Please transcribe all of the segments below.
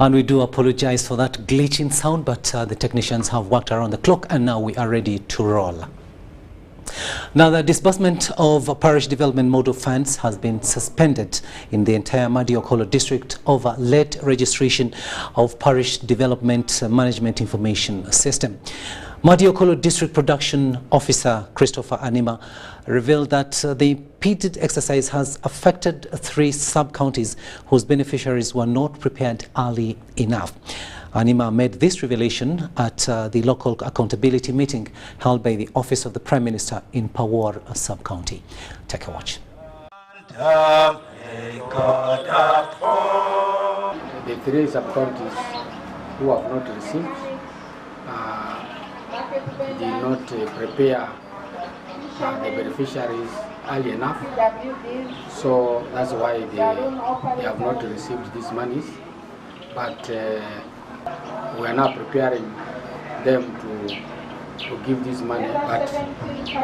And we do apologize for that glitch in sound, but the technicians have worked around the clock and now we are ready to roll. Now, the disbursement of parish development model funds has been suspended in the entire Madiokolo district over late registration of parish development management information system. Madiokolo District Production Officer Christopher Anima revealed that the repeated exercise has affected 3 sub-counties whose beneficiaries were not prepared early enough. Anima made this revelation at the local accountability meeting held by the Office of the Prime Minister in Pawar sub-county. Take a watch. The 3 sub-counties who have not received did not prepare the beneficiaries early enough, so that's why they have not received these monies. But we are now preparing them to give this money, but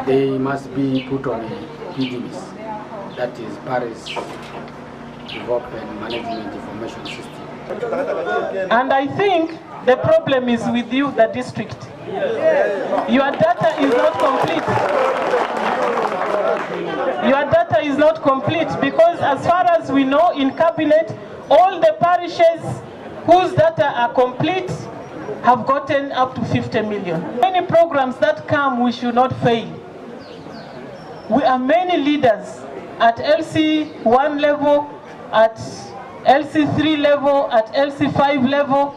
they must be put on a PDMIS, that is Parish Development Management Information System. And I think the problem is with you, the district. Your data is not complete. Your data is not complete because as far as we know in cabinet, all the parishes whose data are complete have gotten up to 50 million. Many programs that come, we should not fail. We are many leaders at LC1 level, at LC3 level, at LC5 level,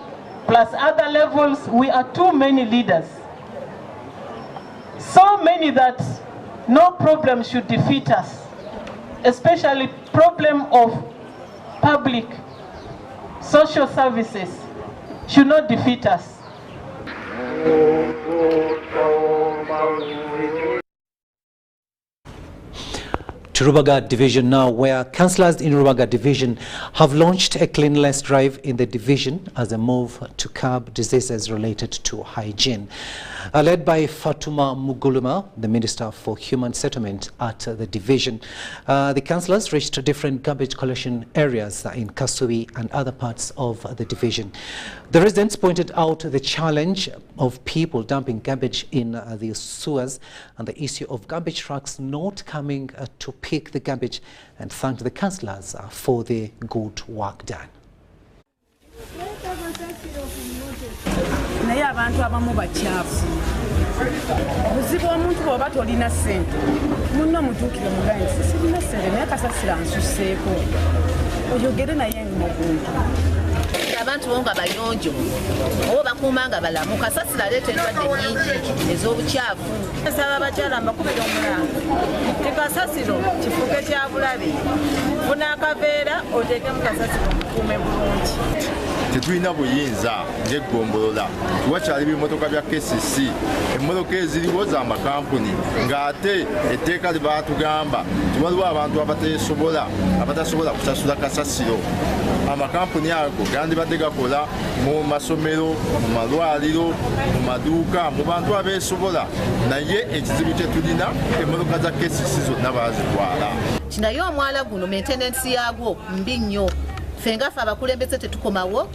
plus other levels. We are too many leaders. So many that no problem should defeat us, especially problem of public social services should not defeat us. To Rubaga Division now, where councillors in Rubaga Division have launched a cleanliness drive in the division as a move to curb diseases related to hygiene. Led by Fatuma Muguluma, the Minister for Human Settlement at the division, the councillors reached different garbage collection areas in Kasui and other parts of the division. The residents pointed out the challenge of people dumping garbage in the sewers and the issue of garbage trucks not coming to pick the garbage, and thanked the councillors for the good work done. Naye abantu abamu bakyafu obuzibu omuntu bw'oba tolina ssente munno mutuukire mugaye nti sirina ssente naye kasasira nsusseeko oyogere naye mu buntu abantu bo nga bayonjo oba bakuuma nga balamu kasasira aleeta endwadde nnyingi ez'obukyafu. Nsaba abakyala mbakubira omulanga ti kasasiro kifuuke kya bulabe, funa akaveera oteekemu kasasiro mukuume bulungi. Tetulina buyinza ng'eggombolola wakyali bimotoka bya KCC, emmotoka eziriwo za makampuni ng'ate etteeka lye baatugamba nti waliwo abantu abatasobola kusasula kasasiro. Amakampuni ago gandibadde gakola mu masomero, mu malwaliro, mu maduuka, mu bantu abeesobola, naye ekizibu kye tulina emmotoka za KCC zonna baazitwala. Kinaye omwala guno maintenance yaagwo mbi nnyo. Ffe nga ffe abakulembeze tetukomawo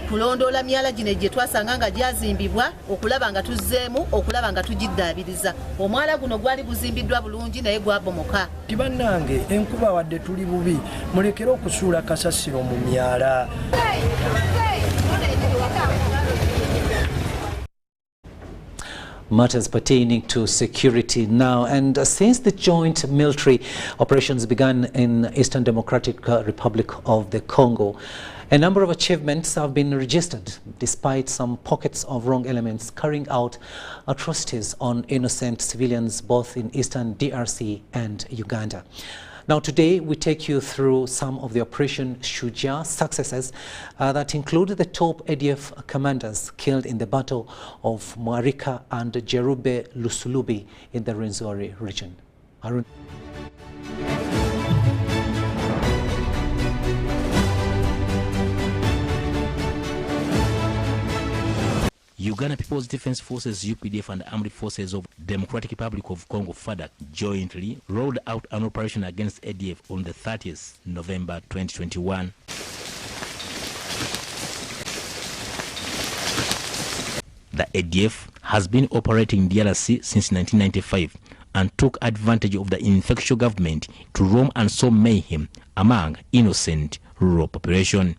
kulondoola myala gino gye twasanga nga gyazimbibwa okulaba nga tuzzeemu, okulaba nga tugiddaabiriza. Omwala guno gwali guzimbiddwa bulungi naye gwabomoka. Bannange enkuba wadde tuli bubi, mulekere okusuula kasasiro mu myala. Matters pertaining to security now, and since the joint military operations began in Eastern Democratic Republic of the Congo, a number of achievements have been registered despite some pockets of wrong elements carrying out atrocities on innocent civilians both in Eastern DRC and Uganda. Now today we take you through some of the Operation Shujaa successes that include the top ADF commanders killed in the Battle of Mwarika and Jerube Lusulubi in the Rwenzori region. Arun. Uganda People's Defense Forces UPDF and Armed Forces of Democratic Republic of Congo FADC jointly rolled out an operation against ADF on the 30th November 2021. The ADF has been operating in DRC since 1995 and took advantage of the ineffectual government to roam and sow mayhem among innocent rural population.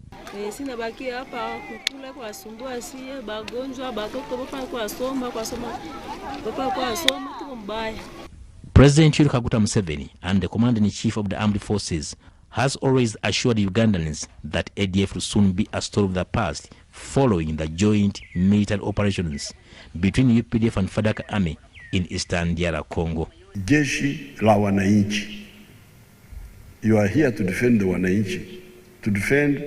President Yoweri Kaguta Museveni and the Commander-in-Chief of the Armed Forces has always assured Ugandans that ADF will soon be a story of the past following the joint military operations between UPDF and FADC Army in Eastern DR Congo. Jeshi la wananchi. You are here to defend the wananchi, to defend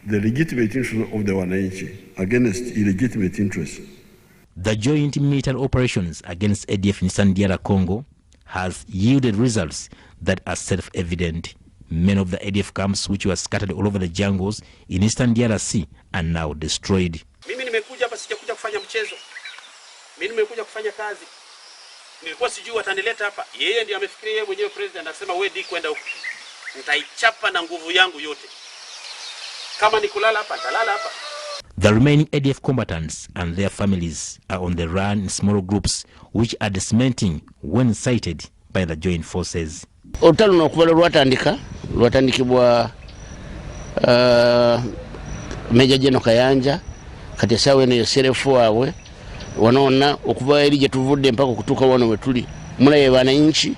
the legitimate interests of the wananchi against illegitimate interests. The joint military operations against ADF in Eastern DR Congo has yielded results that are self-evident. Many of the ADF camps which were scattered all over the jungles in Eastern DRC are now destroyed. Mimi nimekuja hapa sijakuja kufanya mchezo. Mimi nimekuja kufanya kazi. Nilikuwa sijui watanileta hapa. Yeye ndiye amefikiria yeye mwenyewe president anasema wewe di kwenda huko. Nitaichapa na nguvu yangu yote. Kama ni kulala hapa, nitalala hapa. The remaining ADF combatants and their families are on the run in small groups which are dismantling when sighted by the joint forces. Otalo nokuvala lwatandikibwa Meja Jeno Kayanja kati sawe ne serefu wawe wanaona okuva eri gye tuvudde mpaka kutuuka wano we tuli mulaye bananchi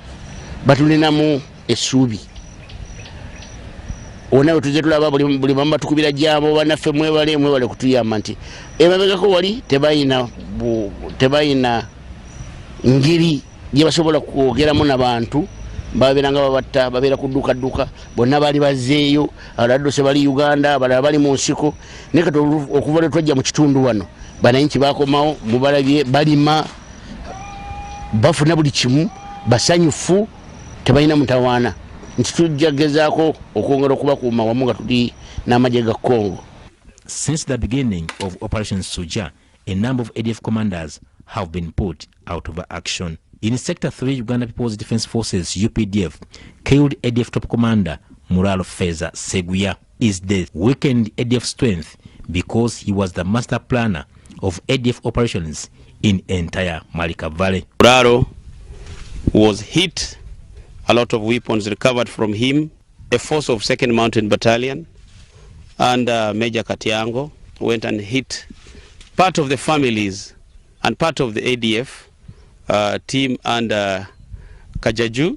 batulinamu essuubi onawe tujje tulaba buli mamba tukubira jamo banaffe mwebale kutuyamba nti emabegako wali tebayina ngiri gye basobola kwogeramu n'abantu babeeranga babatta babeera kudduka bonna bali bazzeeyo abaddose bali Uganda abalala bali mu nsiko naye kati okuva lwe twajja mu kitundu wano bananchi bakomawo mubalabye balima bafuna buli kimu basanyufu tebalina mutawaana nti tujja gezaako okwongera okubakuuma wamu nga tuli n'amagye ga Congo. Since the beginning of Operation Shujaa, a number of ADF commanders have been put out of action. In Sector 3, Uganda People's Defense Forces, UPDF, killed ADF top commander Muralo Feza Seguya. Is the weakened ADF strength because he was the master planner of ADF operations in entire Malika Valley. Muralo was hit, a lot of weapons recovered from him, a force of 2nd Mountain Battalion and Major Katiango went and hit part of the families and part of the ADF team under Kajaju,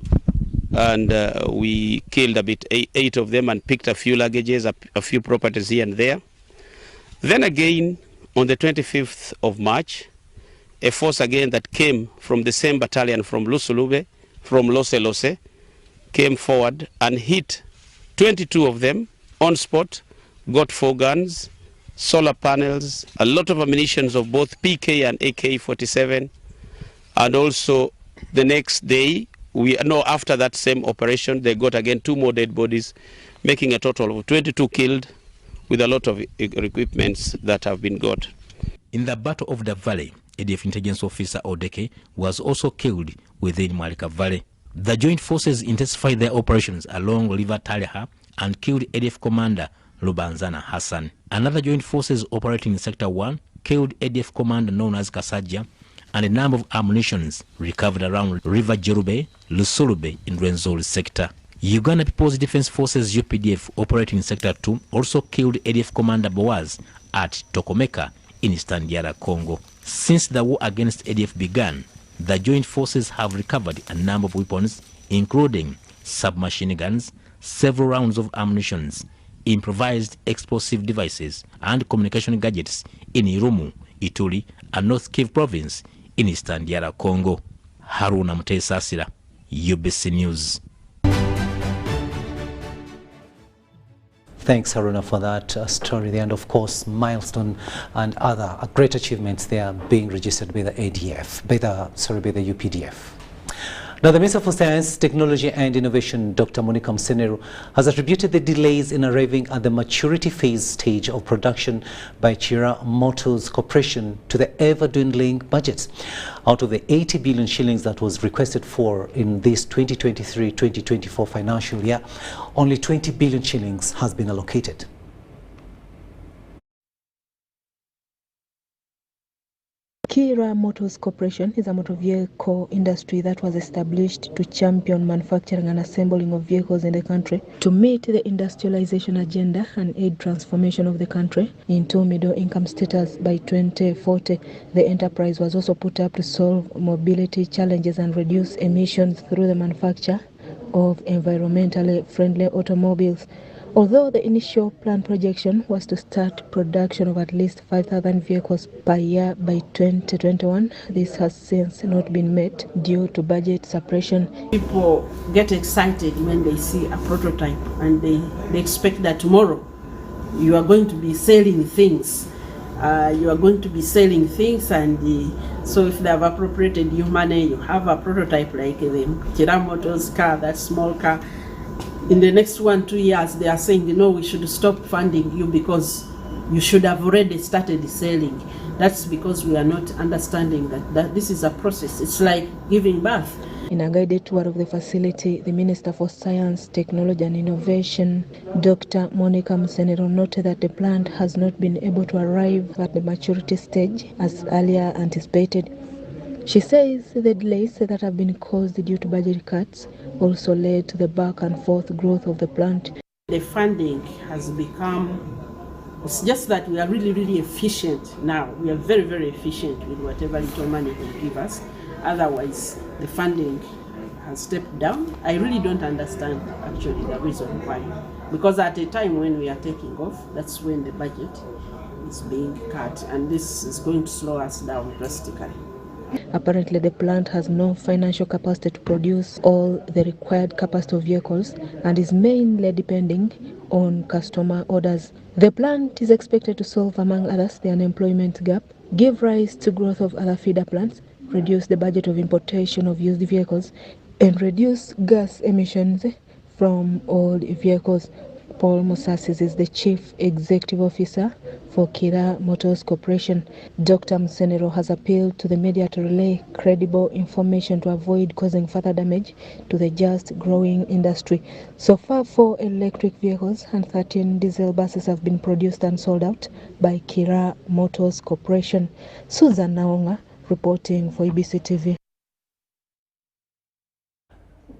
and we killed a bit 8 of them and picked a few luggages, a few properties here and there. Then again on the 25th of March, a force again that came from the same battalion from Lusulube, from Lose, came forward and hit 22 of them on spot, got 4 guns, solar panels, a lot of ammunition of both PK and AK-47. And also the next day, after that same operation, they got again 2 more dead bodies, making a total of 22 killed with a lot of equipments that have been got. In the Battle of the Valley, ADF intelligence officer Odeke was also killed within Malika Valley. The joint forces intensified their operations along River Taleha and killed ADF commander Lubanzana Hassan. Another joint forces operating in Sector 1 killed ADF commander known as Kasaja, and a number of ammunitions recovered around River Jerube, Lusulube in Rwenzori sector. Uganda People's Defense Forces UPDF operating in Sector 2 also killed ADF commander Boaz at Tokomeka in Eastern DR Congo. Since the war against ADF began, the joint forces have recovered a number of weapons, including submachine guns, several rounds of ammunition, improvised explosive devices, and communication gadgets in Irumu, Ituri, and North Kivu province in Eastern DR Congo. Haruna Mutesasira, UBC News. Thanks, Haruna, for that story there. And of course, milestone and other great achievements there being registered by the ADF, by the UPDF. Now, the Minister for Science, Technology and Innovation, Dr. Monica Msenero, has attributed the delays in arriving at the maturity phase stage of production by Chira Motors Corporation to the ever-dwindling budgets. Out of the 80 billion shillings that was requested for in this 2023-2024 financial year, only 20 billion shillings has been allocated. KIJA Motors Corporation is a motor vehicle industry that was established to champion manufacturing and assembling of vehicles in the country to meet the industrialization agenda and aid transformation of the country into middle-income status by 2040. The enterprise was also put up to solve mobility challenges and reduce emissions through the manufacture of environmentally friendly automobiles. Although the initial plan projection was to start production of at least 5,000 vehicles per year by 2021, this has since not been met due to budget suppression. People get excited when they see a prototype and they expect that tomorrow you are going to be selling things. So if they have appropriated you money, you have a prototype like the KIJA Motors car, that small car. In the next 1-2 years, they are saying, we should stop funding you because you should have already started selling. That's because we are not understanding that this is a process. It's like giving birth. In a guided tour of the facility, the Minister for Science, Technology and Innovation, Dr. Monica Musenero, noted that the plant has not been able to arrive at the maturity stage as earlier anticipated. She says the delays that have been caused due to budget cuts also led to the back and forth growth of the plant. The funding has become, it's just that we are really, really efficient now. We are very, very efficient with whatever little money they give us. Otherwise, the funding has stepped down. I really don't understand actually the reason why. Because at a time when we are taking off, that's when the budget is being cut, and this is going to slow us down drastically. Apparently, the plant has no financial capacity to produce all the required capacity of vehicles and is mainly depending on customer orders. The plant is expected to solve, among others, the unemployment gap, give rise to growth of other feeder plants, reduce the budget of importation of used vehicles, and reduce gas emissions from old vehicles. Paul Musasis is the Chief Executive Officer for KIJA Motors Corporation. Dr. Musenero has appealed to the media to relay credible information to avoid causing further damage to the just growing industry. So far, 4 electric vehicles and 13 diesel buses have been produced and sold out by KIJA Motors Corporation. Susan Naonga reporting for EBC TV.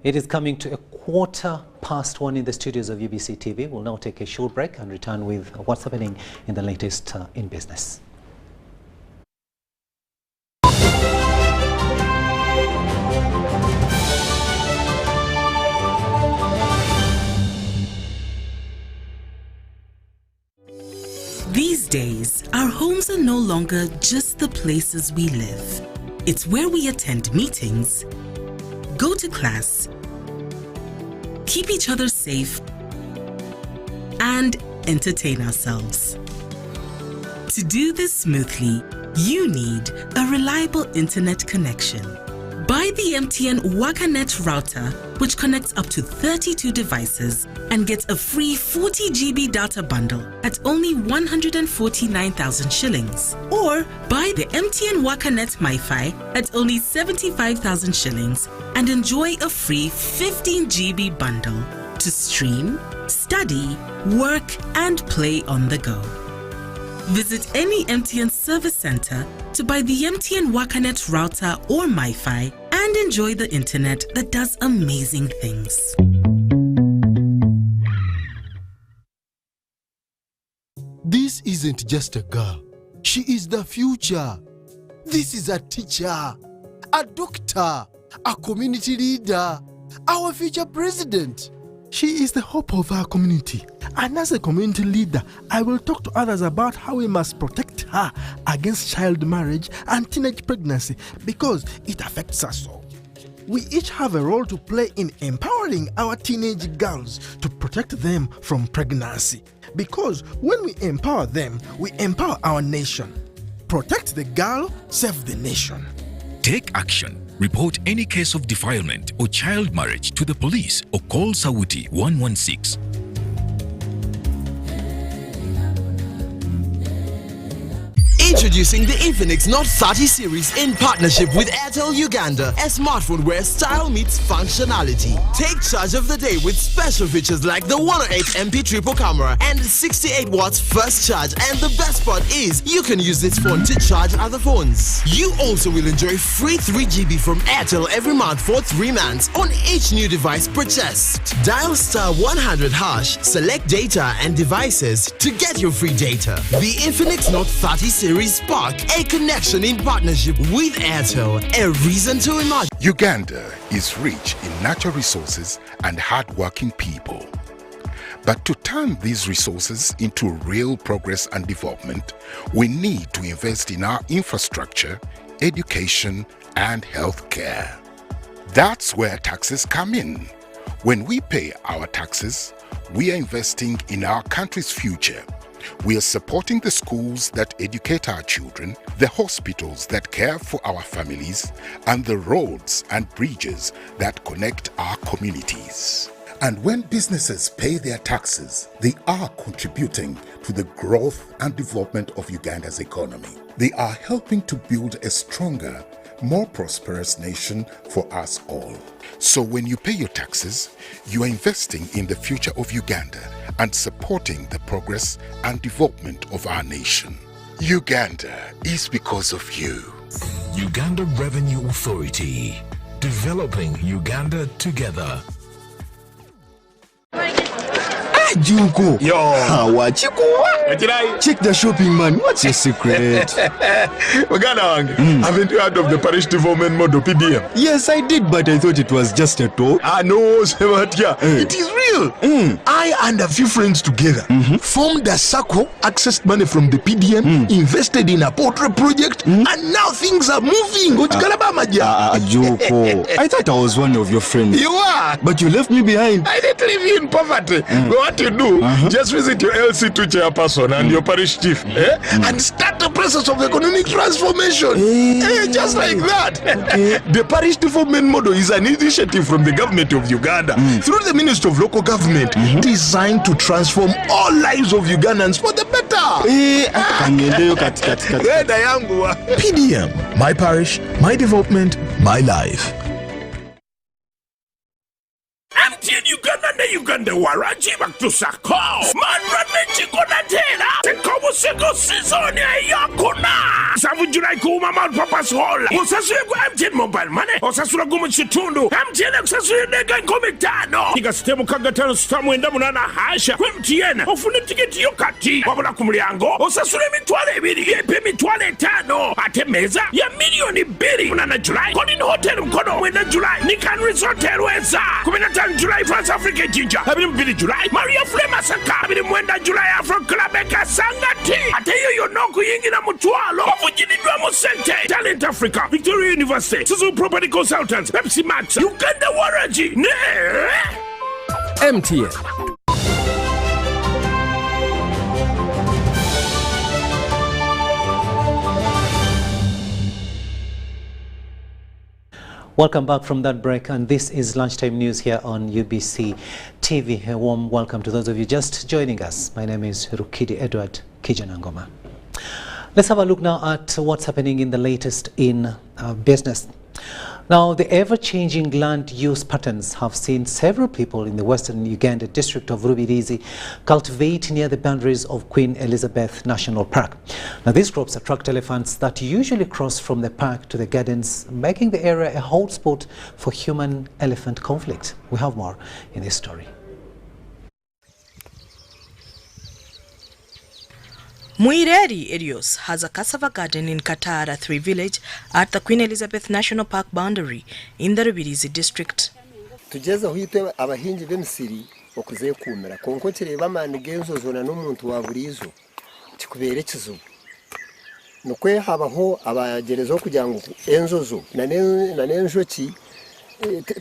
It is coming to 1:15 in the studios of UBC TV. We'll now take a short break and return with what's happening in the latest in business. These days, our homes are no longer just the places we live. It's where we attend meetings, go to class, keep each other safe, and entertain ourselves. To do this smoothly, you need a reliable internet connection. Buy the MTN WakaNet router, which connects up to 32 devices and gets a free 40 GB data bundle at only 149,000 shillings. Or buy the MTN WakaNet MiFi at only 75,000 shillings and enjoy a free 15 GB bundle to stream, study, work, and play on the go. Visit any MTN service center to buy the MTN WakaNet router or MiFi and enjoy the internet that does amazing things. This isn't just a girl. She is the future. This is a teacher, a doctor, a community leader, our future president. She is the hope of our community. And as a community leader, I will talk to others about how we must protect her against child marriage and teenage pregnancy because it affects us all. We each have a role to play in empowering our teenage girls to protect them from pregnancy. Because when we empower them, we empower our nation. Protect the girl, save the nation. Take action. Report any case of defilement or child marriage to the police or call Sawuti 116. Introducing the Infinix Note 30 series in partnership with Airtel Uganda, a smartphone where style meets functionality. Take charge of the day with special features like the 108 MP triple camera and 68 watts first charge, and the best part is you can use this phone to charge other phones. You also will enjoy free 3 GB from Airtel every month for 3 months on each new device purchased. Dial star 100 hash, select data and devices to get your free data. The Infinix Note 30 series Spark, a connection in partnership with Airtel, a reason to imagine. Uganda is rich in natural resources and hard-working people. But to turn these resources into real progress and development, we need to invest in our infrastructure, education, and healthcare. That's where taxes come in. When we pay our taxes, we are investing in our country's future. We are supporting the schools that educate our children, the hospitals that care for our families, and the roads and bridges that connect our communities. And when businesses pay their taxes, they are contributing to the growth and development of Uganda's economy. They are helping to build a stronger, more prosperous nation for us all. So when you pay your taxes, you are investing in the future of Uganda and supporting the progress and development of our nation. Uganda is because of you. Uganda Revenue Authority, developing Uganda together. Juko. Yo. Check the shopping, man. What's your secret? Haven't you heard of the Parish Development Model PDM? Yes, I did, but I thought it was just a talk. No, Sebatia. It is real. I and a few friends together formed a circle, accessed money from the PDM, invested in a portrait project, and now things are moving. Juko. I thought I was one of your friends. You are. But you left me behind. I didn't leave you in poverty. What you do, just visit your LC2 chairperson and your parish chief and start the process of economic transformation. Just like that. The Parish Development Model is an initiative from the government of Uganda through the Ministry of Local Government designed to transform all lives of Ugandans for the better. PDM, my parish, my development, my life. MTN Uganda ne Uganda waraji bakusako man ranchi kona tena tekobo seko season yakuna savu July kuma mal papa's hall usasure kwa MTN mobile money usasura gumu chitundu MTN usasure nega komitano iga stemu kagatano stamu enda munana hasha MTN ofune tiketi yokati wabula kumulyango usasure mitwale ebiri yepe mitwale 5 ate meza ya milioni 2 munana July koni hotel mkono mwenda July ni kan resort elweza 15 July France Africa Jinja abiri mbili July Maria Flema Saka abiri mwenda July Afro Club Eka Sangati ate yoyo noku yingi na mutualo wafujini dwa musente Talent Africa Victoria University Suzu Property Consultants Pepsi Max Uganda Waraji ne MTN. Welcome back from that break, and this is Lunchtime News here on UBC TV. A warm welcome to those of you just joining us. My name is Rukidi Edward KIJA. Let's have a look now at what's happening in the latest in business. Now, the ever-changing land use patterns have seen several people in the western Uganda district of Rubirizi cultivate near the boundaries of Queen Elizabeth National Park. Now, these crops attract elephants that usually cross from the park to the gardens, making the area a hotspot for human-elephant conflict. We have more in this story. Muireri Erios has a cassava garden in Katara 3 village at the Queen Elizabeth National Park boundary in the Rubirizi district. Tugeze huyite abahingi b'emisiri okuze kumera konko kireba mani genzo zona n'omuntu wa burizo kikubere kizubu nokwe habaho abagerezo kugira ngo enzozo na nenjoki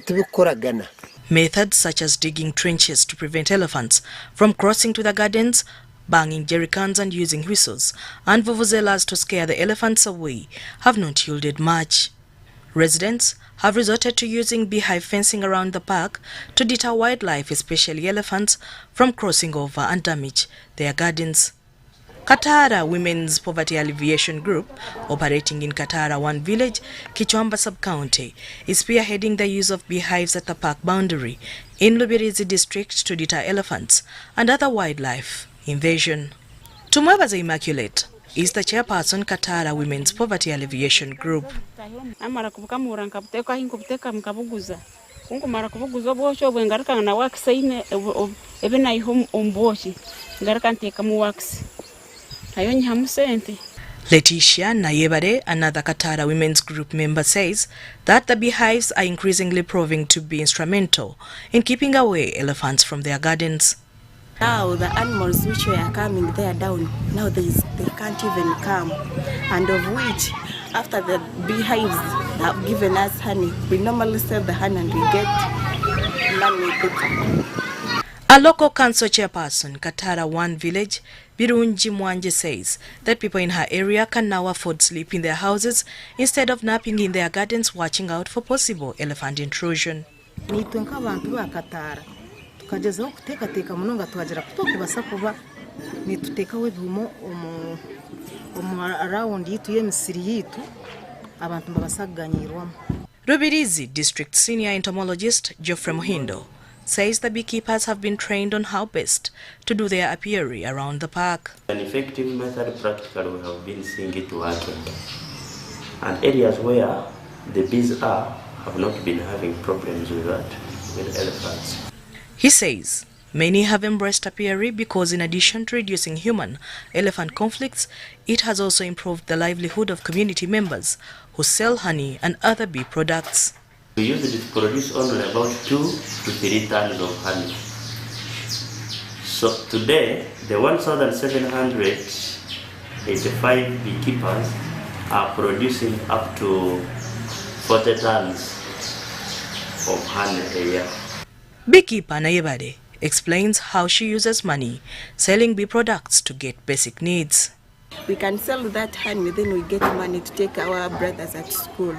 tubikoragana. Methods such as digging trenches to prevent elephants from crossing to the gardens, banging jerrycans and using whistles, and vuvuzelas to scare the elephants away have not yielded much. Residents have resorted to using beehive fencing around the park to deter wildlife, especially elephants, from crossing over and damage their gardens. Katara Women's Poverty Alleviation Group, operating in Katara One Village, Kichwamba Sub-County, is spearheading the use of beehives at the park boundary in Lubirizi district to deter elephants and other wildlife invasion. Tumwebaza Immaculate is the chairperson Katara Women's Poverty Alleviation Group. Letitia Nayebare, another Katara Women's Group member, says that the beehives are increasingly proving to be instrumental in keeping away elephants from their gardens. Now the animals which were coming there down, now they can't even come. And of which, after the beehives have given us honey, we normally sell the honey and we get money. A local council chairperson, Katara One Village, Birunji Mwanje, says that people in her area can now afford sleep in their houses instead of napping in their gardens watching out for possible elephant intrusion. Tukagezaho kutekateka munonga twagera kutokubasa kuba nitutekaho ebihumo around yitu y'emisiri yitu abantu babasaganyirwamo. Rubirizi District Senior Entomologist Geoffrey Muhindo says the beekeepers have been trained on how best to do their apiary around the park. An effective method practically we have been seeing it working. And areas where the bees are have not been having problems with that, with elephants. He says many have embraced apiary because in addition to reducing human-elephant conflicts, it has also improved the livelihood of community members who sell honey and other bee products. We usually produce only about 2 to 3 tons of honey. So today, the 1,785 beekeepers are producing up to 40 tons of honey a year. Beekeeper Nayebade explains how she uses money selling bee products to get basic needs. We can sell that honey, then we get money to take our brothers at school.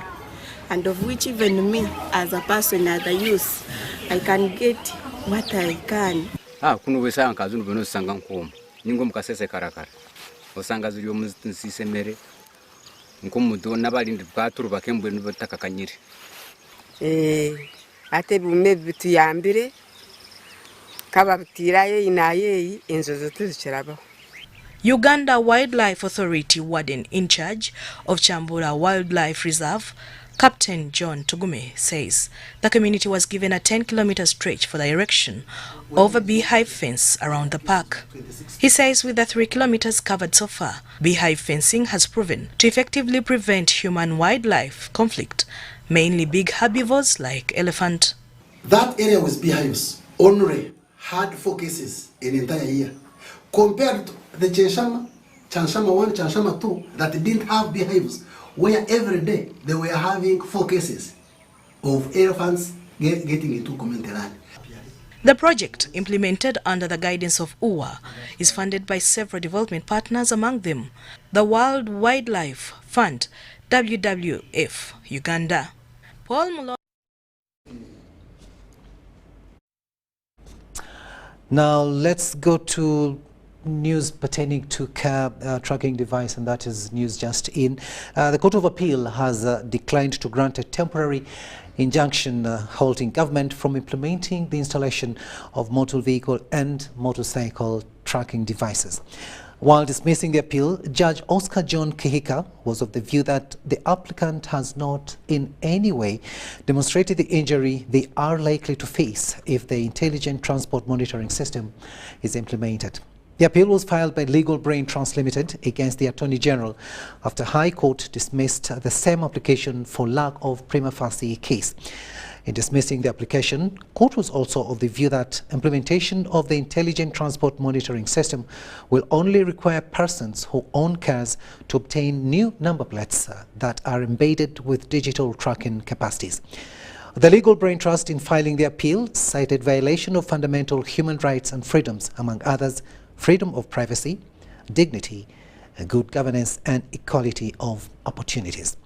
And of which even me, as a person, as a youth, I can get what I can. Kuno wesa nkazunu beno sanga nkoma. Ningo mukasese karakara. Osanga zuri omuzisemere. Nkomudo nabalindi bwaturu bakembwe nibotaka kanyiri. Ate bume bituyambire kababtiraye inaye enzozo tuzikirabaho. Uganda Wildlife Authority warden in charge of Chambura Wildlife Reserve, Captain John Tugume, says the community was given a 10-kilometer stretch for the erection of a beehive fence around the park. He says with the 3 kilometers covered so far, beehive fencing has proven to effectively prevent human-wildlife conflict, mainly big herbivores like elephant. That area with beehives only had 4 cases in the entire year, compared to the Chanshama 1, Chanshama 2 that didn't have beehives, where every day they were having 4 cases of elephants getting into community land. The project, implemented under the guidance of UWA, is funded by several development partners, among them the World Wildlife Fund, WWF, Uganda. Paul Mulo. Now let's go to news pertaining to cab tracking device, and that is news just in. The Court of Appeal has declined to grant a temporary injunction halting government from implementing the installation of motor vehicle and motorcycle tracking devices. While dismissing the appeal, Judge Oscar John Kihika was of the view that the applicant has not in any way demonstrated the injury they are likely to face if the intelligent transport monitoring system is implemented. The appeal was filed by Legal Brain Trust Limited against the Attorney General after High Court dismissed the same application for lack of prima facie case. In dismissing the application, court was also of the view that implementation of the intelligent transport monitoring system will only require persons who own cars to obtain new number plates that are embedded with digital tracking capacities. The Legal Brain Trust, in filing the appeal, cited violation of fundamental human rights and freedoms, among others, freedom of privacy, dignity, good governance, and equality of opportunities.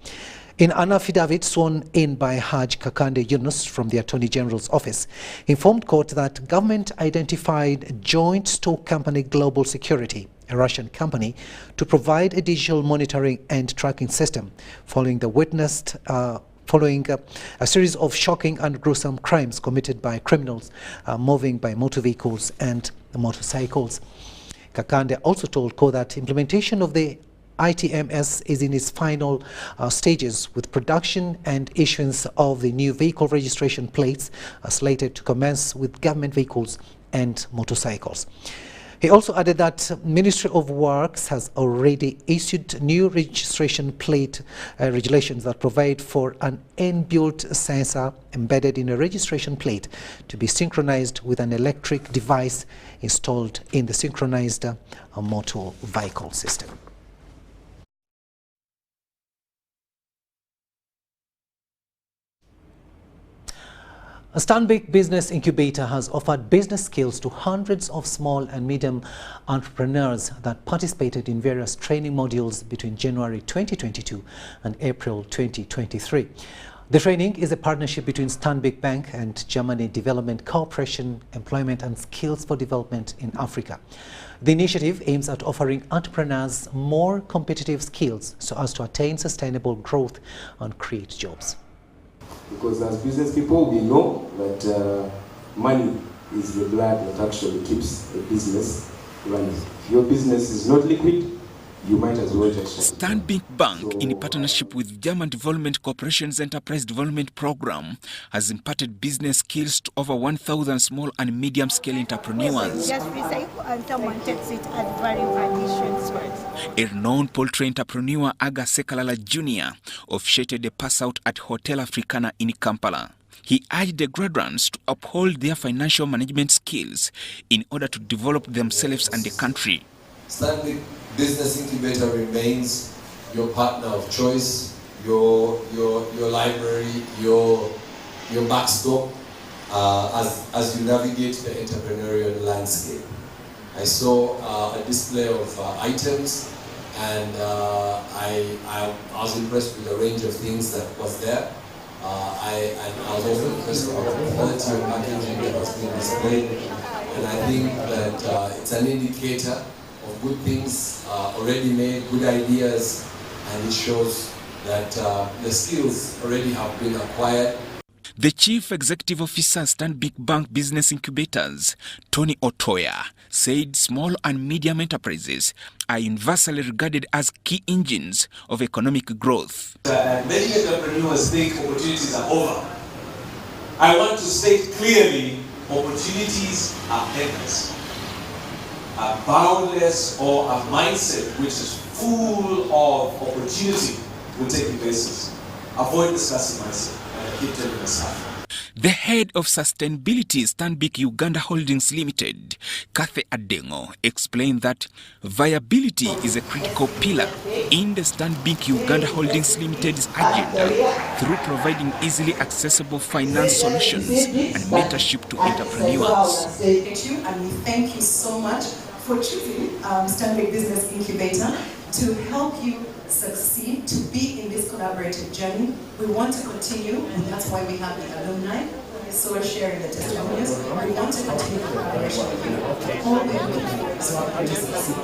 In an affidavit sworn in by Haj Kakande Yunus from the Attorney General's office, informed court that government identified joint stock company Global Security a Russian company, to provide a digital monitoring and tracking system following a series of shocking and gruesome crimes committed by criminals moving by motor vehicles and motorcycles. Kakande also told KO that implementation of the ITMS is in its final stages, with production and issuance of the new vehicle registration plates slated to commence with government vehicles and motorcycles. He also added that Ministry of Works has already issued new registration plate regulations that provide for an inbuilt sensor embedded in a registration plate to be synchronized with an electric device installed in the synchronized motor vehicle system. A Stanbic Business Incubator has offered business skills to hundreds of small and medium entrepreneurs that participated in various training modules between January 2022 and April 2023. The training is a partnership between Stanbic Bank and Germany Development Cooperation, Employment and Skills for Development in Africa. The initiative aims at offering entrepreneurs more competitive skills so as to attain sustainable growth and create jobs. Because as business people, we know that money is the blood that actually keeps a business running. If your business is not liquid, you might as well just... Stanbic Bank, in partnership with German Development Corporation's Enterprise Development Program, has imparted business skills to over 1,000 small and medium-scale entrepreneurs. Just recycle and someone takes it as value addition. A renowned poultry entrepreneur, Aga Sekalala Jr., officiated a pass-out at Hotel Africana in Kampala. He urged the graduates to uphold their financial management skills in order to develop themselves and the country. Stanbic Business Incubator remains your partner of choice, your library, your backstop as you navigate the entrepreneurial landscape. I saw a display of items, and I was impressed with the range of things that was there. I was also impressed with the quality of packaging that was being displayed, and I think that it's an indicator of good things already made, good ideas, and it shows that the skills already have been acquired. The Chief Executive Officer Stanbic Bank Business Incubators, Tony Otoya, said small and medium enterprises are universally regarded as key engines of economic growth. Many entrepreneurs think opportunities are over. I want to state clearly, opportunities are endless. A boundless or a mindset which is full of opportunity will take you places. Avoid the scarcity mindset. And I keep telling myself. The head of Sustainability Stanbic Uganda Holdings Limited, Kathy Adengo, explained that viability is a critical pillar in the Stanbic Uganda Holdings Limited's agenda through providing easily accessible finance solutions and mentorship to entrepreneurs. Thank you, and we thank you so much for choosing Stanbic Business Incubator to help you succeed, to be in this collaborative journey. We want to continue, and that's why we have the alumni. So we're sharing the testimonials. We want to continue the collaboration with you. All we're looking for is to succeed.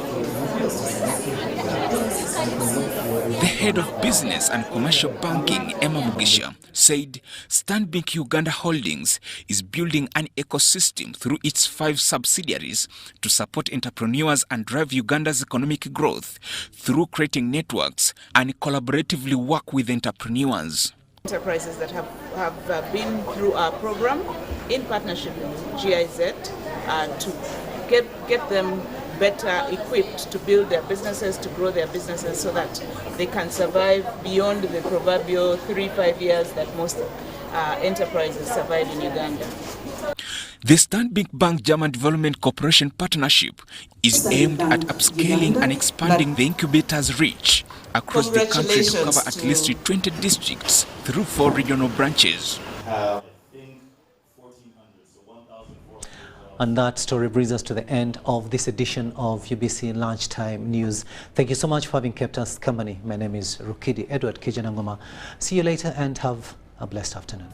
The head of business and commercial banking, Emma Mugisha, said Stanbic Uganda Holdings is building an ecosystem through its 5 subsidiaries to support entrepreneurs and drive Uganda's economic growth through creating networks and collaboratively work with entrepreneurs. Enterprises that have been through our program in partnership with GIZ to get them better equipped to build their businesses, to grow their businesses so that they can survive beyond the proverbial 3-5 years that most enterprises survive in Uganda. The Stanbic Bank German Development Corporation partnership is aimed at upscaling and expanding the incubator's reach across the country to cover at least 20 districts through 4 regional branches. And that story brings us to the end of this edition of UBC Lunchtime News. Thank you so much for having kept us company. My name is Rukidi Edward KIJA. See you later and have a blessed afternoon.